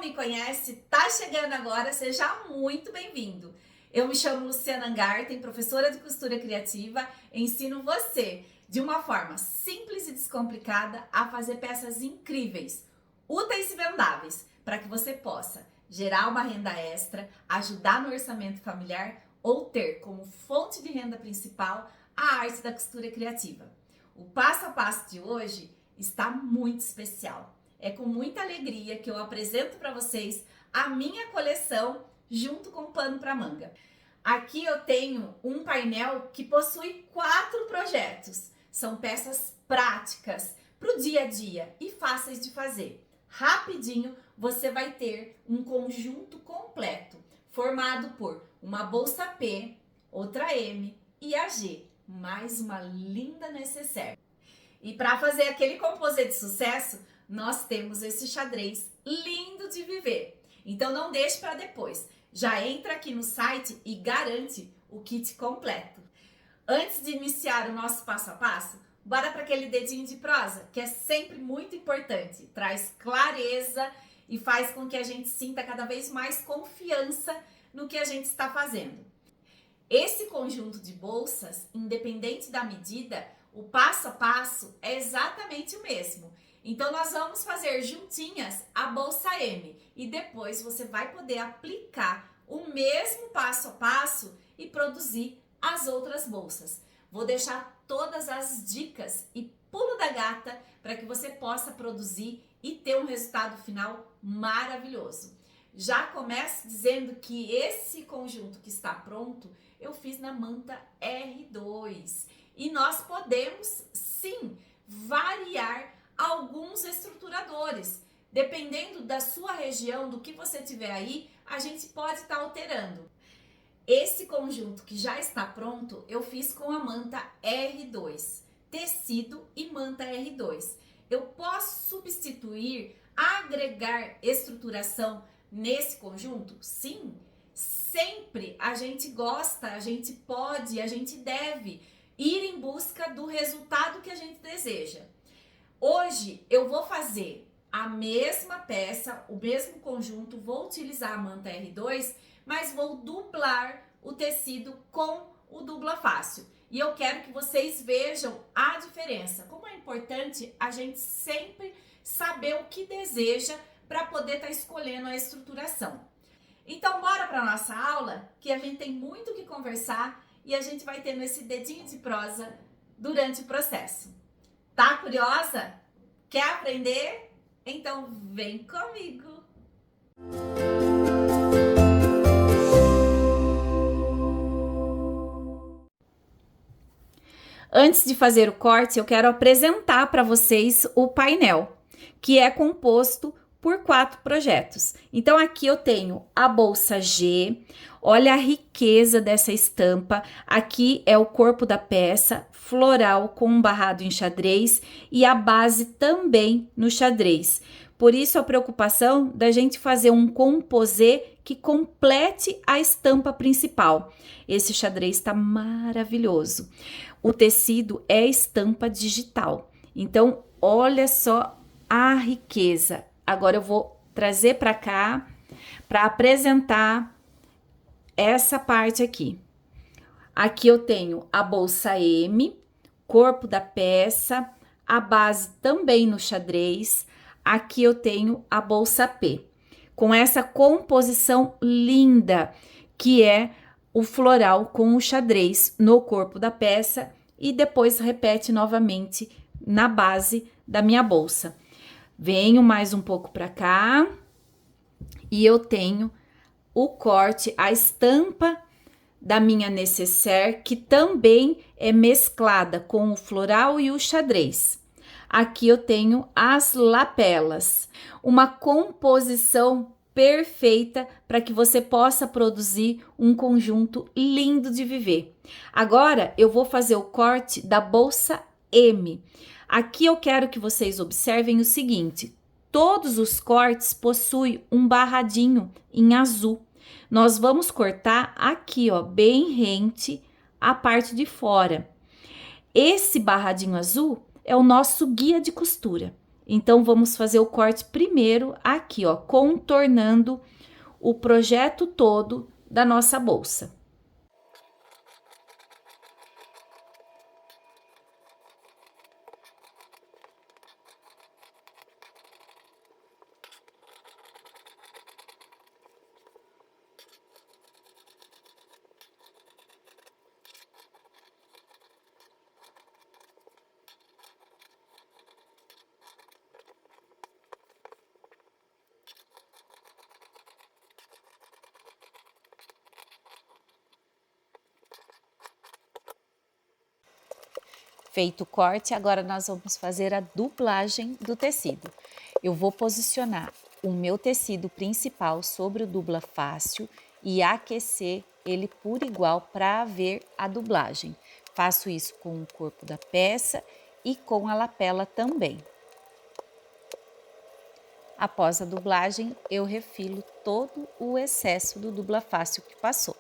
me conhece, tá chegando agora, seja muito bem-vindo. Eu me chamo Luciana Angarten, professora de costura criativa, ensino você, de uma forma simples e descomplicada, a fazer peças incríveis, úteis e vendáveis, para que você possa gerar uma renda extra, ajudar no orçamento familiar ou ter como fonte de renda principal a arte da costura criativa. O passo a passo de hoje está muito especial. É com muita alegria que eu apresento para vocês a minha coleção junto com o pano para manga. Aqui eu tenho um painel que possui 4 projetos. São peças práticas para o dia a dia e fáceis de fazer. Rapidinho você vai ter um conjunto completo, formado por uma bolsa P, outra M e a G, mais uma linda necessaire. E para fazer aquele composê de sucesso, nós temos esse xadrez lindo de viver. Então não deixe para depois. Já entra aqui no site e garante o kit completo. Antes de iniciar o nosso passo a passo, bora para aquele dedinho de prosa, que é sempre muito importante. Traz clareza e faz com que a gente sinta cada vez mais confiança no que a gente está fazendo. Esse conjunto de bolsas, independente da medida, o passo a passo é exatamente o mesmo. Então nós vamos fazer juntinhas a bolsa M e depois você vai poder aplicar o mesmo passo a passo e produzir as outras bolsas. Vou deixar todas as dicas e pulo da gata para que você possa produzir e ter um resultado final maravilhoso. Já começo dizendo que esse conjunto que está pronto eu fiz na manta R2 e nós podemos sim variar alguns estruturadores. Dependendo da sua região, do que você tiver aí, a gente pode estar alterando. Esse conjunto que já está pronto, eu fiz com a manta R2, tecido e manta R2. Eu posso substituir, agregar estruturação nesse conjunto? Sim, sempre a gente gosta, a gente pode, a gente deve ir em busca do resultado que a gente deseja. Hoje eu vou fazer a mesma peça, o mesmo conjunto, vou utilizar a manta R2, mas vou dublar o tecido com o dupla fácil. E eu quero que vocês vejam a diferença. Como é importante a gente sempre saber o que deseja para poder estar escolhendo a estruturação. Então bora para nossa aula, que a gente tem muito o que conversar e a gente vai tendo esse dedinho de prosa durante o processo. Tá curiosa? Quer aprender? Então vem comigo! Antes de fazer o corte, eu quero apresentar para vocês o painel, que é composto por 4 projetos. Então aqui eu tenho a bolsa G, olha a riqueza dessa estampa, aqui é o corpo da peça, floral com um barrado em xadrez e a base também no xadrez. Por isso a preocupação da gente fazer um composê que complete a estampa principal. Esse xadrez está maravilhoso. O tecido é estampa digital, então olha só a riqueza. Agora eu vou trazer para cá para apresentar essa parte aqui. Aqui eu tenho a bolsa M, corpo da peça, a base também no xadrez. Aqui eu tenho a bolsa P, com essa composição linda que é o floral com o xadrez no corpo da peça e depois repete novamente na base da minha bolsa. Venho mais um pouco para cá e eu tenho o corte, a estampa da minha necessaire, que também é mesclada com o floral e o xadrez. Aqui eu tenho as lapelas, uma composição perfeita para que você possa produzir um conjunto lindo de viver. Agora eu vou fazer o corte da bolsa M. Aqui eu quero que vocês observem o seguinte: todos os cortes possuem um barradinho em azul. Nós vamos cortar aqui, ó, bem rente a parte de fora. Esse barradinho azul é o nosso guia de costura. Então, vamos fazer o corte primeiro aqui, ó, contornando o projeto todo da nossa bolsa. Feito o corte, agora nós vamos fazer a dublagem do tecido. Eu vou posicionar o meu tecido principal sobre o dubla fácil e aquecer ele por igual para haver a dublagem. Faço isso com o corpo da peça e com a lapela também. Após a dublagem, eu refilo todo o excesso do dubla fácil que passou.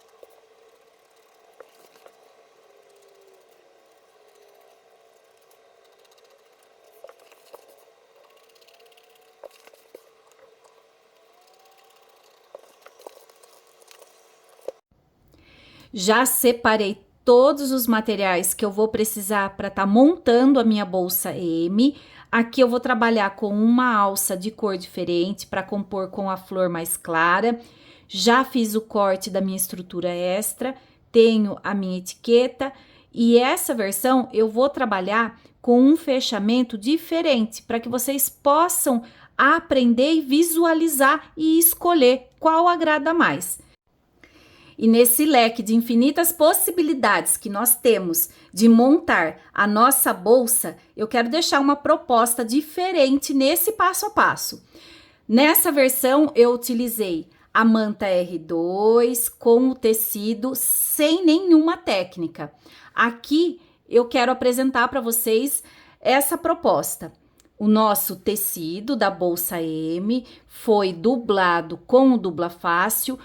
Já separei todos os materiais que eu vou precisar para estar montando a minha bolsa M. Aqui eu vou trabalhar com uma alça de cor diferente para compor com a flor mais clara. Já fiz o corte da minha estrutura extra, tenho a minha etiqueta e essa versão eu vou trabalhar com um fechamento diferente para que vocês possam aprender e visualizar e escolher qual agrada mais. E nesse leque de infinitas possibilidades que nós temos de montar a nossa bolsa, eu quero deixar uma proposta diferente nesse passo a passo. Nessa versão, eu utilizei a manta R2 com o tecido sem nenhuma técnica. Aqui eu quero apresentar para vocês essa proposta. O nosso tecido da bolsa M foi dublado com o dubla fácil.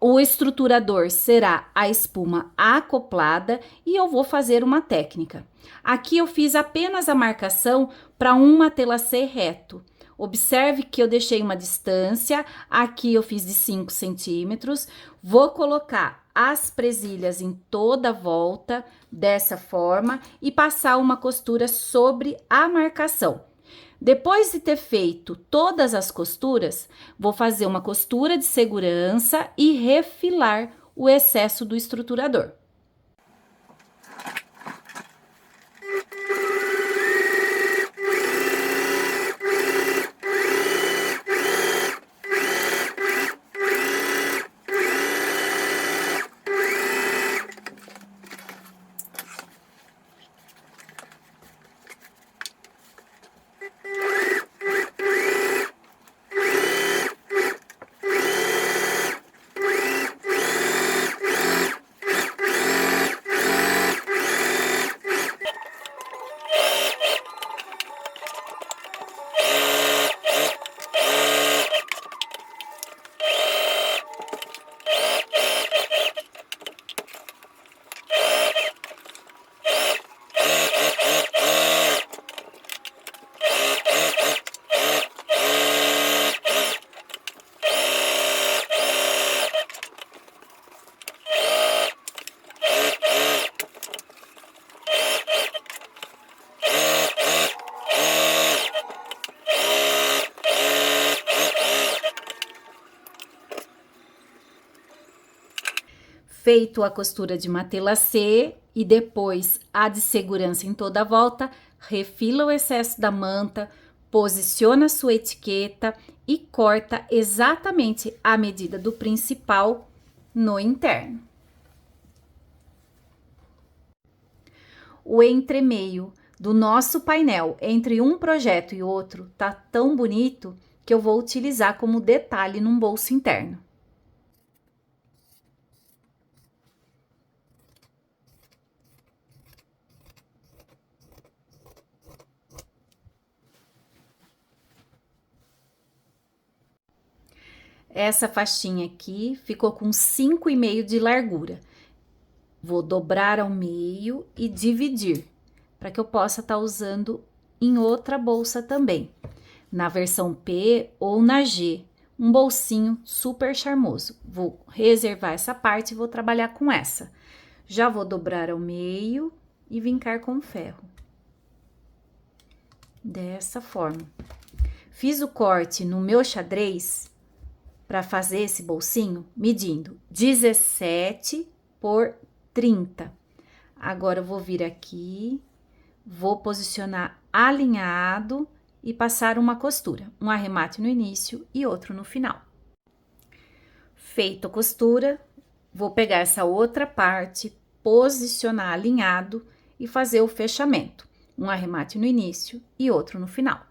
O estruturador será a espuma acoplada e eu vou fazer uma técnica. Aqui eu fiz apenas a marcação para um matelacê reto. Observe que eu deixei uma distância, aqui eu fiz de 5 centímetros. Vou colocar as presilhas em toda a volta, dessa forma, e passar uma costura sobre a marcação. Depois de ter feito todas as costuras, vou fazer uma costura de segurança e refilar o excesso do estruturador. Feito a costura de matelacê e depois a de segurança em toda a volta, refila o excesso da manta, posiciona a sua etiqueta e corta exatamente a medida do principal no interno. O entremeio do nosso painel entre um projeto e outro tá tão bonito que eu vou utilizar como detalhe num bolso interno. Essa faixinha aqui ficou com 5,5 de largura. Vou dobrar ao meio e dividir, para que eu possa estar usando em outra bolsa também. na versão P ou na G. Um bolsinho super charmoso. Vou reservar essa parte e vou trabalhar com essa. Já vou dobrar ao meio e vincar com ferro. Dessa forma. Fiz o corte no meu xadrez para fazer esse bolsinho, medindo 17 por 30. Agora eu vou vir aqui, vou posicionar alinhado e passar uma costura, um arremate no início e outro no final. Feito a costura, vou pegar essa outra parte, posicionar alinhado e fazer o fechamento, um arremate no início e outro no final.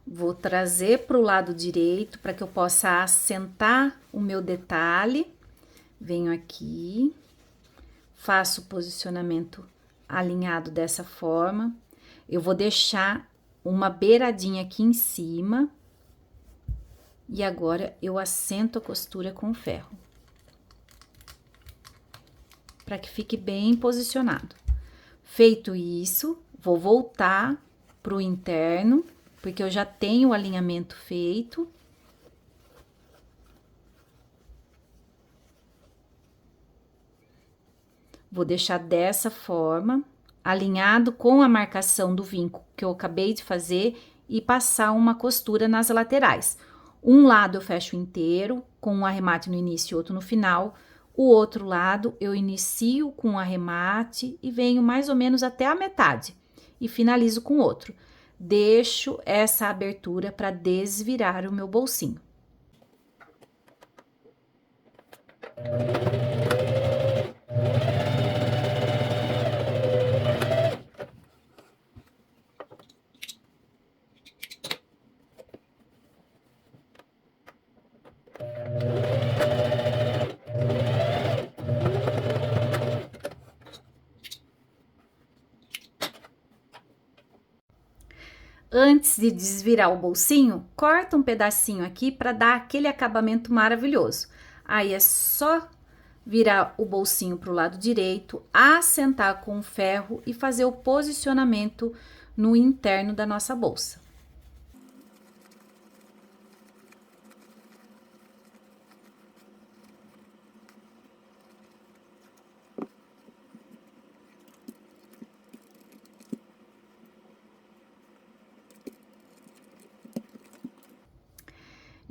Vou trazer para o lado direito para que eu possa assentar o meu detalhe. Venho aqui, faço o posicionamento alinhado dessa forma. Eu vou deixar uma beiradinha aqui em cima. E agora eu assento a costura com ferro. Para que fique bem posicionado. Feito isso, vou voltar para o interno, porque eu já tenho o alinhamento feito. Vou deixar dessa forma, alinhado com a marcação do vinco que eu acabei de fazer e passar uma costura nas laterais. Um lado eu fecho inteiro, com um arremate no início e outro no final. O outro lado eu inicio com um arremate e venho mais ou menos até a metade e finalizo com outro. Deixo essa abertura para desvirar o meu bolsinho. Antes de desvirar o bolsinho, corta um pedacinho aqui para dar aquele acabamento maravilhoso. Aí é só virar o bolsinho para o lado direito, assentar com o ferro e fazer o posicionamento no interno da nossa bolsa.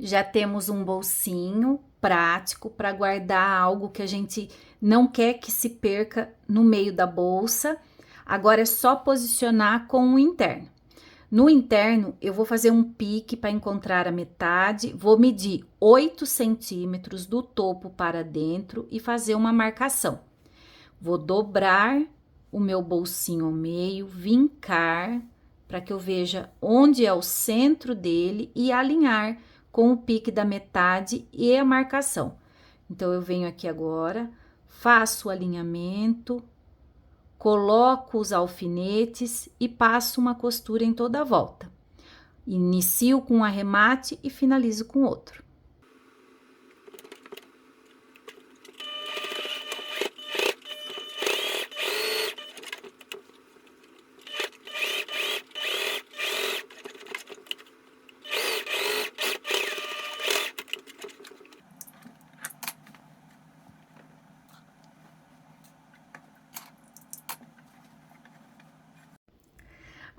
Já temos um bolsinho prático para guardar algo que a gente não quer que se perca no meio da bolsa. Agora é só posicionar com o interno. No interno, eu vou fazer um pique para encontrar a metade, vou medir 8 centímetros do topo para dentro e fazer uma marcação. Vou dobrar o meu bolsinho ao meio, vincar para que eu veja onde é o centro dele e alinhar com o pique da metade e a marcação. Então, eu venho aqui agora, faço o alinhamento, coloco os alfinetes e passo uma costura em toda a volta. Inicio com um arremate e finalizo com outro.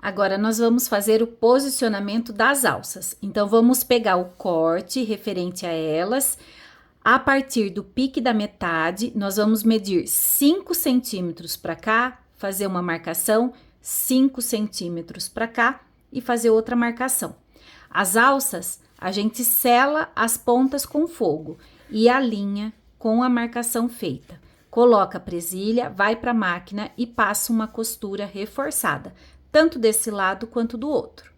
Agora, nós vamos fazer o posicionamento das alças. Então, vamos pegar o corte referente a elas. A partir do pique da metade, nós vamos medir 5 centímetros para cá, fazer uma marcação, 5 centímetros para cá e fazer outra marcação. As alças, a gente sela as pontas com fogo e alinha com a marcação feita. Coloca a presilha, vai para a máquina e passa uma costura reforçada, tanto desse lado quanto do outro.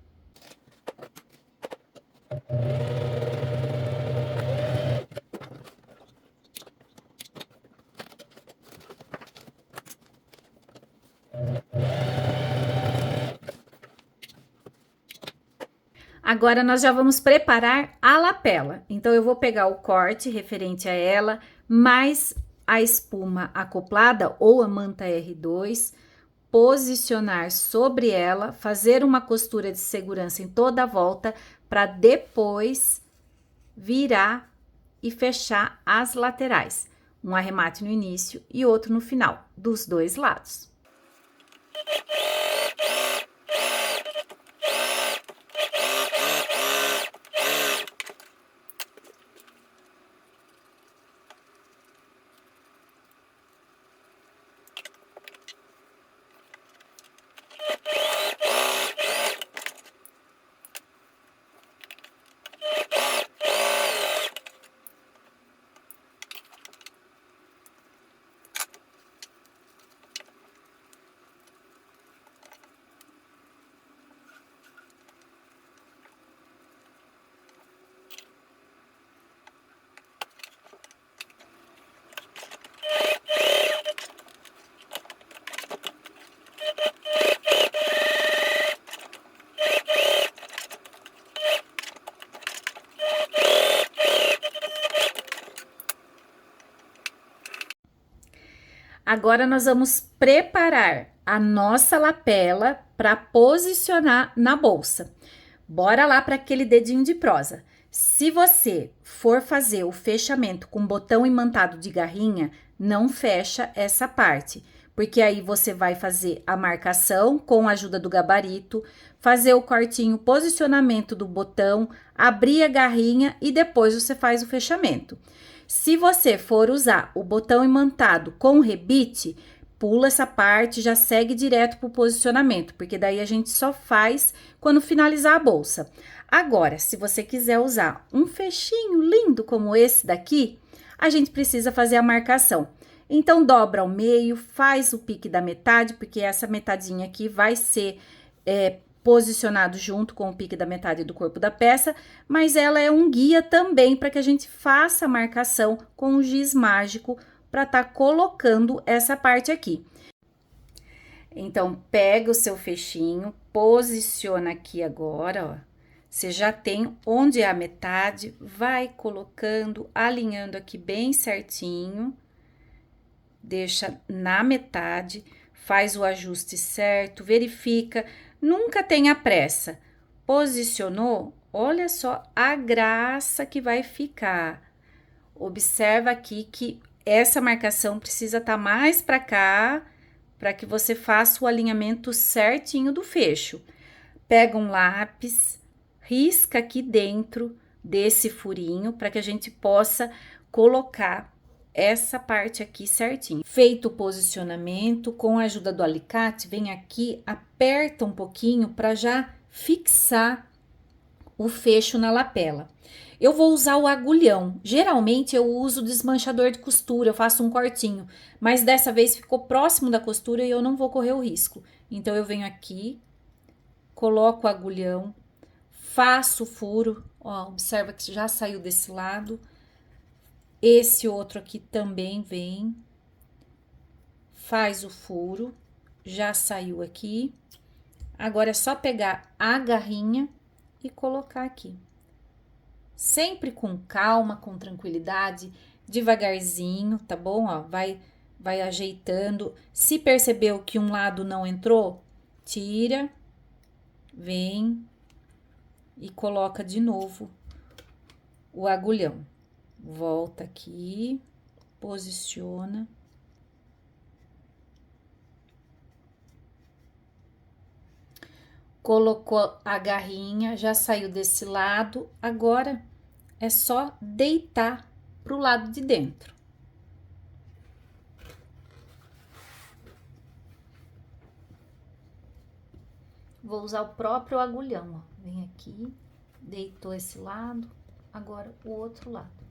Agora, nós já vamos preparar a lapela. Então, eu vou pegar o corte referente a ela, mais a espuma acoplada ou a manta R2, posicionar sobre ela, fazer uma costura de segurança em toda a volta, para depois virar e fechar as laterais. Um arremate no início e outro no final, dos dois lados. Agora nós vamos preparar a nossa lapela para posicionar na bolsa. Bora lá para aquele dedinho de prosa. Se você for fazer o fechamento com botão imantado de garrinha, não fecha essa parte, porque aí você vai fazer a marcação com a ajuda do gabarito, fazer o cortinho, posicionamento do botão, abrir a garrinha e depois você faz o fechamento. Se você for usar o botão imantado com rebite, pula essa parte, já segue direto para o posicionamento, porque daí a gente só faz quando finalizar a bolsa. Agora, se você quiser usar um fechinho lindo como esse daqui, a gente precisa fazer a marcação. Então, dobra ao meio, faz o pique da metade, porque essa metadinha aqui vai ser posicionado junto com o pique da metade do corpo da peça, mas ela é um guia também para que a gente faça a marcação com o giz mágico para estar colocando essa parte aqui. Então, pega o seu fechinho, posiciona aqui agora, ó. Você já tem onde é a metade, vai colocando, alinhando aqui bem certinho. Deixa na metade, faz o ajuste certo, verifica. Nunca tenha pressa. Posicionou? Olha só a graça que vai ficar. Observa aqui que essa marcação precisa estar mais para cá, para que você faça o alinhamento certinho do fecho. Pega um lápis, risca aqui dentro desse furinho, para que a gente possa colocar essa parte aqui certinho. Feito o posicionamento, com a ajuda do alicate, vem aqui, aperta um pouquinho para já fixar o fecho na lapela. Eu vou usar o agulhão. Geralmente eu uso o desmanchador de costura, eu faço um cortinho, mas dessa vez ficou próximo da costura e eu não vou correr o risco. Então eu venho aqui, coloco o agulhão, faço o furo, ó, observa que já saiu desse lado. Esse outro aqui também vem, faz o furo, já saiu aqui. Agora é só pegar a garrinha e colocar aqui. Sempre com calma, com tranquilidade, devagarzinho, tá bom? Ó, vai ajeitando. Se percebeu que um lado não entrou, tira, vem e coloca de novo o agulhão. Volta aqui, posiciona. Colocou a garrinha, já saiu desse lado, agora é só deitar pro lado de dentro. Vou usar o próprio agulhão, ó. Vem aqui, deitou esse lado, agora o outro lado.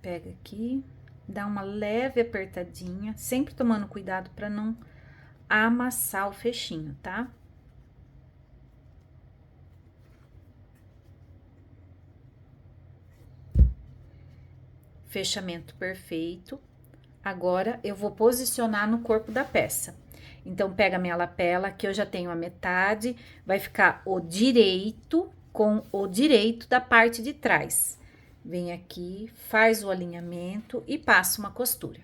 Pega aqui, dá uma leve apertadinha, sempre tomando cuidado para não amassar o fechinho, tá? Fechamento perfeito. Agora, eu vou posicionar no corpo da peça. Então, pega a minha lapela, que eu já tenho a metade, vai ficar o direito com o direito da parte de trás. Vem aqui, faz o alinhamento e passa uma costura.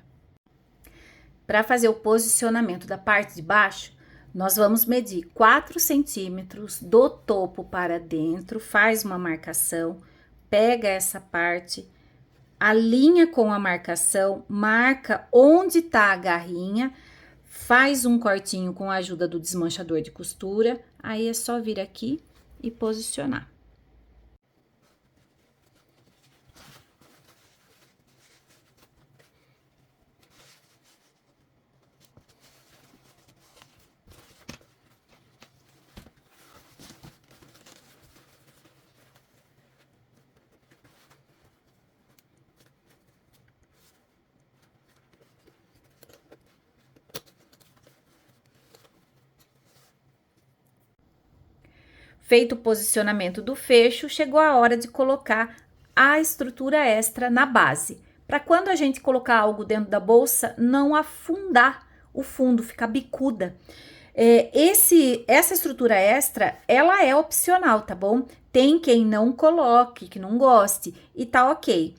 Para fazer o posicionamento da parte de baixo, nós vamos medir 4 centímetros do topo para dentro, faz uma marcação, pega essa parte, alinha com a marcação, marca onde tá a garrinha, faz um cortinho com a ajuda do desmanchador de costura, aí é só vir aqui e posicionar. Feito o posicionamento do fecho, chegou a hora de colocar a estrutura extra na base. Para quando a gente colocar algo dentro da bolsa, não afundar o fundo, ficar bicuda. Essa estrutura extra, ela é opcional, tá bom? Tem quem não coloque, que não goste, e tá ok.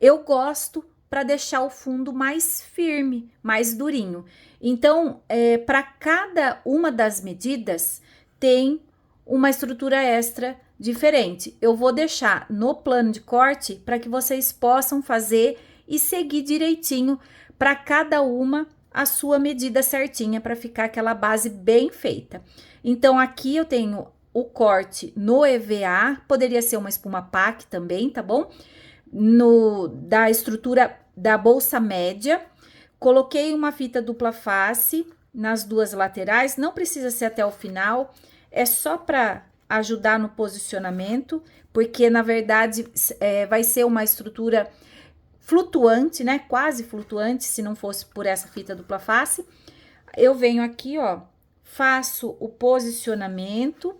Eu gosto para deixar o fundo mais firme, mais durinho. Então, para cada uma das medidas, tem uma estrutura extra diferente. Eu vou deixar no plano de corte para que vocês possam fazer e seguir direitinho para cada uma a sua medida certinha para ficar aquela base bem feita. Então, aqui eu tenho o corte no EVA, poderia ser uma espuma PAC também, tá bom? Da estrutura da bolsa média, coloquei uma fita dupla face nas duas laterais, não precisa ser até o final, é só para ajudar no posicionamento, porque na verdade vai ser uma estrutura flutuante, né? Quase flutuante, se não fosse por essa fita dupla face. Eu venho aqui, ó, faço o posicionamento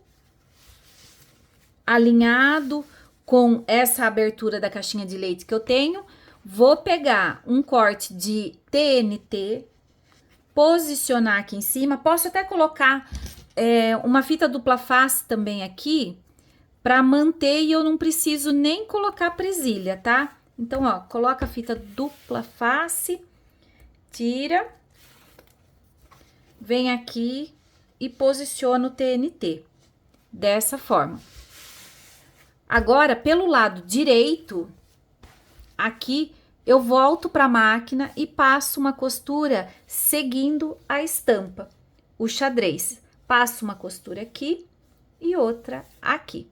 alinhado com essa abertura da caixinha de leite que eu tenho. Vou pegar um corte de TNT, posicionar aqui em cima. Posso até colocar uma fita dupla face também aqui, para manter e eu não preciso nem colocar presilha, tá? Então, ó, coloca a fita dupla face, tira, vem aqui e posiciona o TNT, dessa forma. Agora, pelo lado direito, aqui, eu volto para a máquina e passo uma costura seguindo a estampa, o xadrez. Passo uma costura aqui e outra aqui.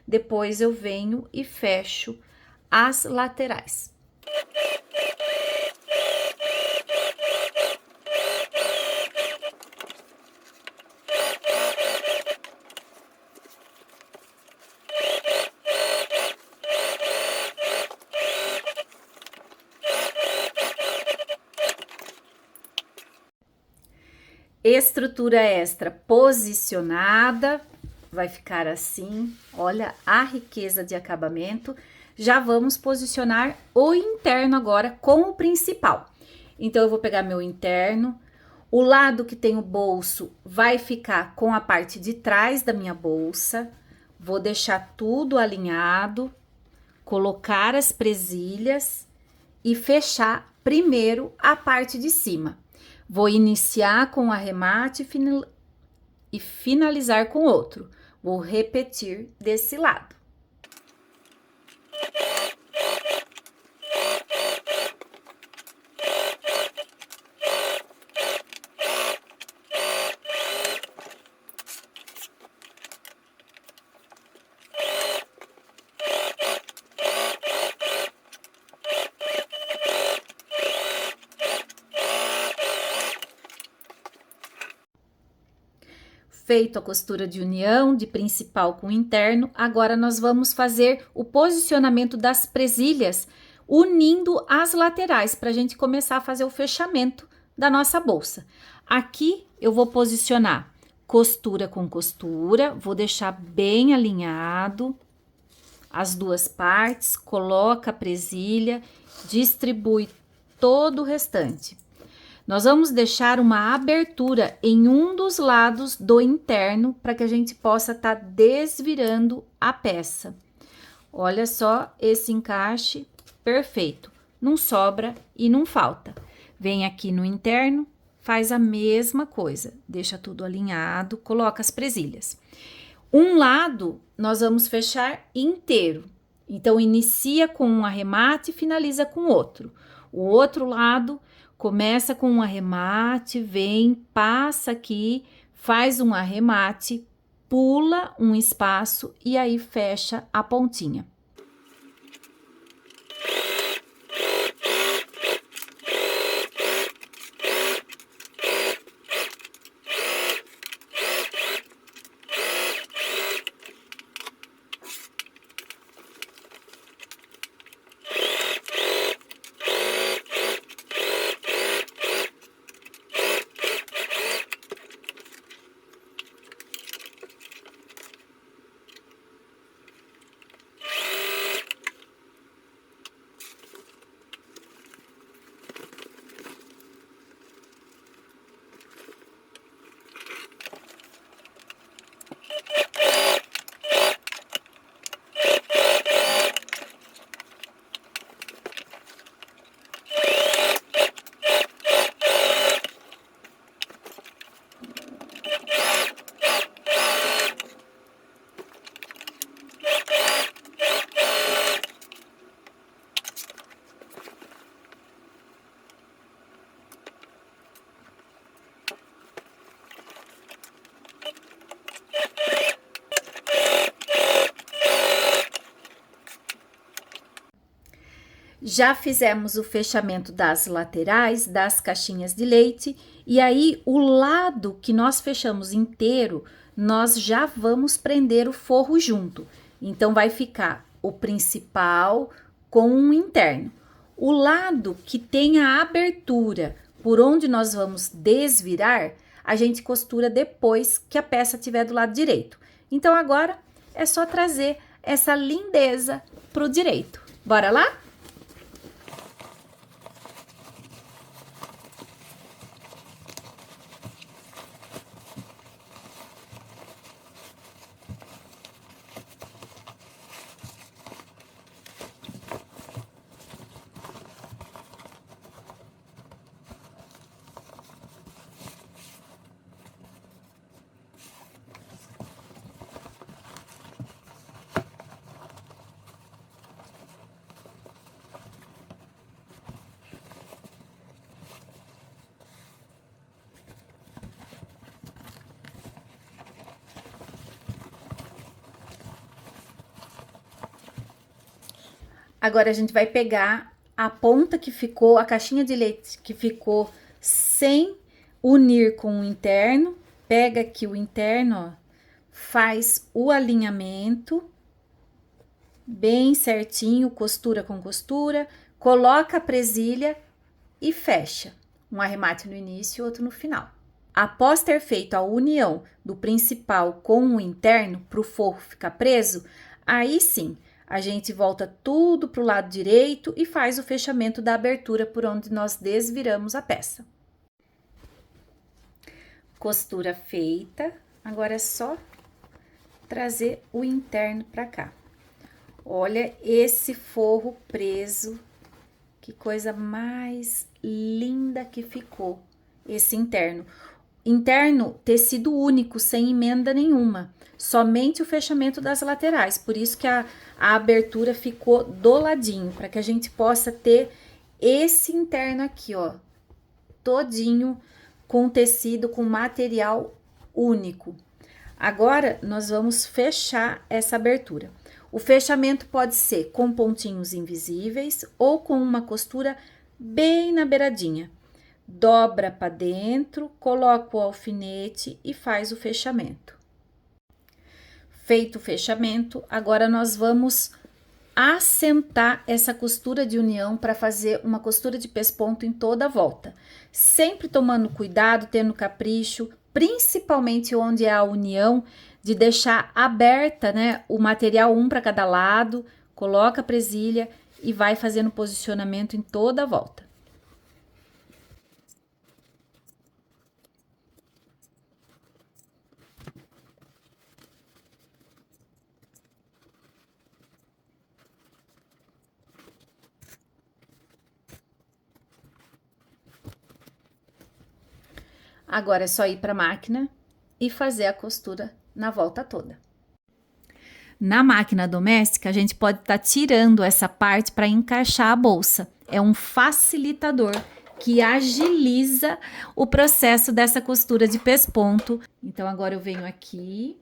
Depois eu venho e fecho as laterais. Estrutura extra posicionada, vai ficar assim, olha a riqueza de acabamento. Já vamos posicionar o interno agora com o principal. Então, eu vou pegar meu interno, o lado que tem o bolso vai ficar com a parte de trás da minha bolsa, vou deixar tudo alinhado, colocar as presilhas e fechar primeiro a parte de cima. Vou iniciar com o arremate e finalizar com outro. Vou repetir desse lado. Feito a costura de união de principal com interno, agora nós vamos fazer o posicionamento das presilhas, unindo as laterais, para a gente começar a fazer o fechamento da nossa bolsa. Aqui eu vou posicionar costura com costura, vou deixar bem alinhado as duas partes, coloca a presilha, distribui todo o restante. Nós vamos deixar uma abertura em um dos lados do interno para que a gente possa estar desvirando a peça. Olha só esse encaixe perfeito. Não sobra e não falta. Vem aqui no interno, faz a mesma coisa. Deixa tudo alinhado, coloca as presilhas. Um lado nós vamos fechar inteiro. Então, inicia com um arremate e finaliza com outro. O outro lado começa com um arremate, vem, passa aqui, faz um arremate, pula um espaço e aí fecha a pontinha. Já fizemos o fechamento das laterais das caixinhas de leite e aí o lado que nós fechamos inteiro, nós já vamos prender o forro junto. Então vai ficar o principal com o interno. O lado que tem a abertura por onde nós vamos desvirar, a gente costura depois que a peça estiver do lado direito. Então agora é só trazer essa lindeza pro direito. Bora lá? Agora a gente vai pegar a ponta que ficou, a caixinha de leite que ficou sem unir com o interno. Pega aqui o interno, ó, faz o alinhamento bem certinho, costura com costura, coloca a presilha e fecha. Um arremate no início e outro no final. Após ter feito a união do principal com o interno para o forro ficar preso, aí sim a gente volta tudo para o lado direito e faz o fechamento da abertura por onde nós desviramos a peça. Costura feita, agora é só trazer o interno para cá. Olha esse forro preso, que coisa mais linda que ficou esse interno. Interno, tecido único, sem emenda nenhuma, somente o fechamento das laterais, por isso que a abertura ficou do ladinho, para que a gente possa ter esse interno aqui, ó, todinho com tecido, com material único. Agora, nós vamos fechar essa abertura. O fechamento pode ser com pontinhos invisíveis ou com uma costura bem na beiradinha. Dobra para dentro, coloca o alfinete e faz o fechamento. Feito o fechamento, agora nós vamos assentar essa costura de união para fazer uma costura de pesponto em toda a volta. Sempre tomando cuidado, tendo capricho, principalmente onde é a união, de deixar aberta, né, o material um para cada lado, coloca a presilha e vai fazendo posicionamento em toda a volta. Agora é só ir para a máquina e fazer a costura na volta toda. Na máquina doméstica, a gente pode estar tirando essa parte para encaixar a bolsa. É um facilitador que agiliza o processo dessa costura de pesponto. Então, agora eu venho aqui,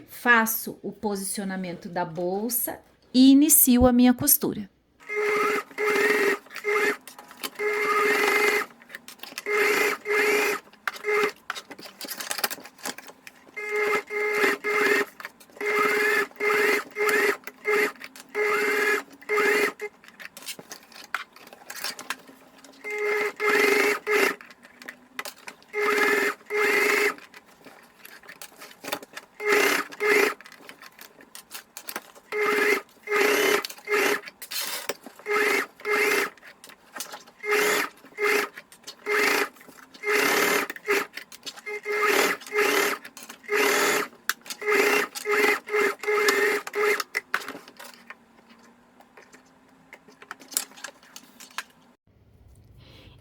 faço o posicionamento da bolsa e inicio a minha costura.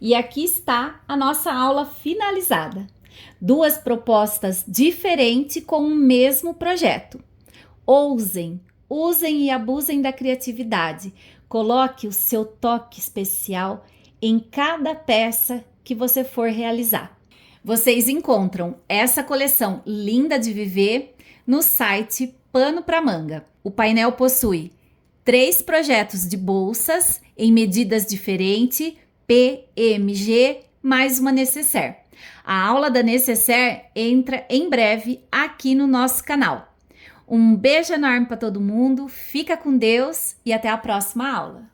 E aqui está a nossa aula finalizada. 2 propostas diferentes com o mesmo projeto. Ousem, usem e abusem da criatividade. Coloque o seu toque especial em cada peça que você for realizar. Vocês encontram essa coleção linda de viver no site Pano pra Manga. O painel possui 3 projetos de bolsas em medidas diferentes, PMG, mais uma necessaire. A aula da necessaire entra em breve aqui no nosso canal. Um beijo enorme para todo mundo, fica com Deus e até a próxima aula.